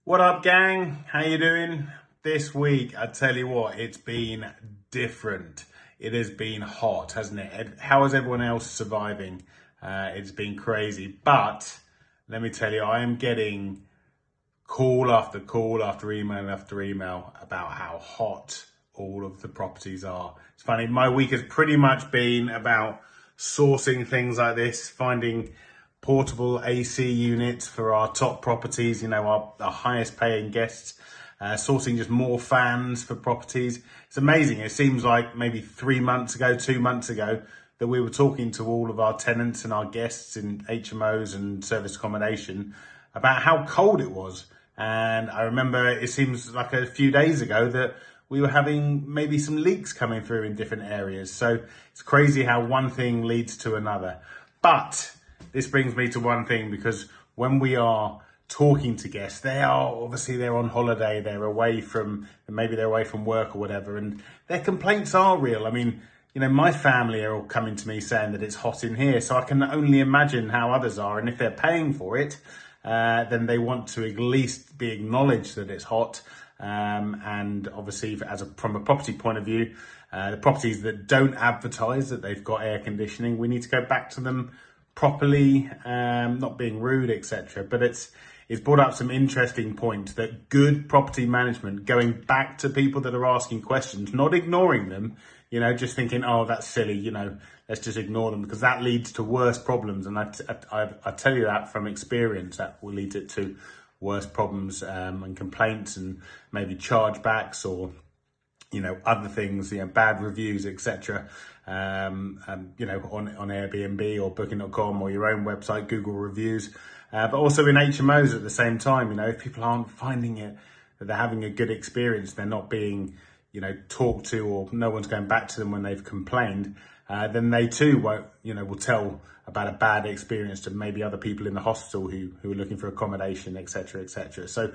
What up, gang? How you doing? This week, I tell you what, it's been different. It has been hot, hasn't it? How is everyone else surviving? It's been crazy. But let me tell you, I am getting call after call after email about how hot all of the properties are. It's funny, my week has pretty much been about sourcing things like this, finding portable AC units for our top properties, our highest paying guests, sourcing just more fans for properties. It's amazing. It seems like maybe 2 months ago, that we were talking to all of our tenants and our guests in HMOs and service accommodation about how cold it was. And I remember it seems like a few days ago that we were having maybe some leaks coming through in different areas. So it's crazy how one thing leads to another. But this brings me to one thing, because when we are talking to guests, they're on holiday, maybe they're away from work or whatever, and their complaints are real. I mean, my family are all coming to me saying that it's hot in here, so I can only imagine how others are. And if they're paying for it, then they want to at least be acknowledged that it's hot. And obviously, from a property point of view, the properties that don't advertise that they've got air conditioning, we need to go back to them properly, not being rude, etc. But it's brought up some interesting points that good property management, going back to people that are asking questions, not ignoring them, just thinking, oh, that's silly, let's just ignore them, because that leads to worse problems. And I tell you that from experience, that will lead it to worse problems and complaints, and maybe chargebacks, or other things, bad reviews, etc. On Airbnb or Booking.com or your own website, Google reviews, but also in HMOs at the same time. If people aren't finding it, that they're having a good experience, they're not being, talked to, or no one's going back to them when they've complained, then they too will tell about a bad experience to maybe other people in the hospital who are looking for accommodation, etc., etc. So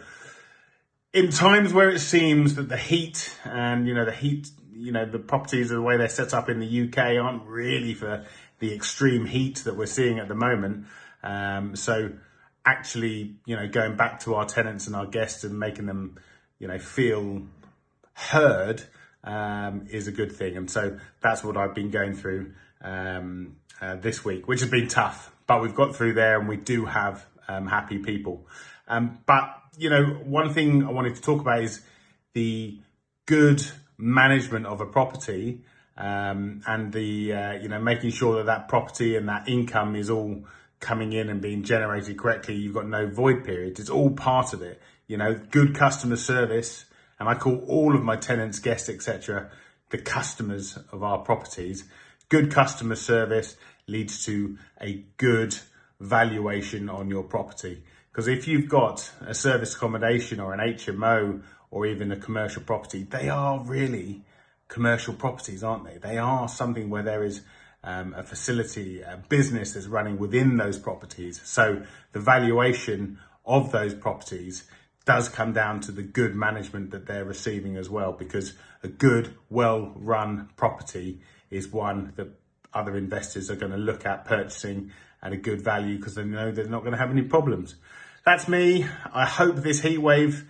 in times where it seems that the heat and, the properties, the way they're set up in the UK, aren't really for the extreme heat that we're seeing at the moment. So actually, going back to our tenants and our guests and making them, feel heard, is a good thing. And so that's what I've been going through this week, which has been tough, but we've got through there, and we do have happy people. But one thing I wanted to talk about is the good management of a property, and the making sure that property and that income is all coming in and being generated correctly. You've got no void periods. It's all part of it. Good customer service, and I call all of my tenants, guests, etc., the customers of our properties. Good customer service leads to a good valuation on your property. Because if you've got a service accommodation or an HMO or even a commercial property, they are really commercial properties, aren't they? They are something where there is a facility, a business that's running within those properties. So the valuation of those properties does come down to the good management that they're receiving as well, because a good, well-run property is one that other investors are going to look at purchasing at a good value, because they know they're not going to have any problems. That's me. I hope this heat wave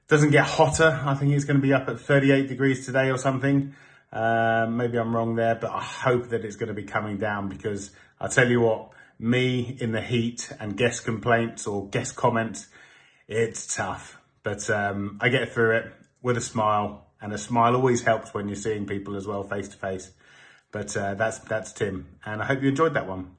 doesn't get hotter. I think it's going to be up at 38 degrees today or something. Maybe I'm wrong there, but I hope that it's going to be coming down, because I'll tell you what, me in the heat and guest complaints or guest comments, it's tough. But I get through it with a smile, and a smile always helps when you're seeing people as well face to face. But that's Tim, and I hope you enjoyed that one.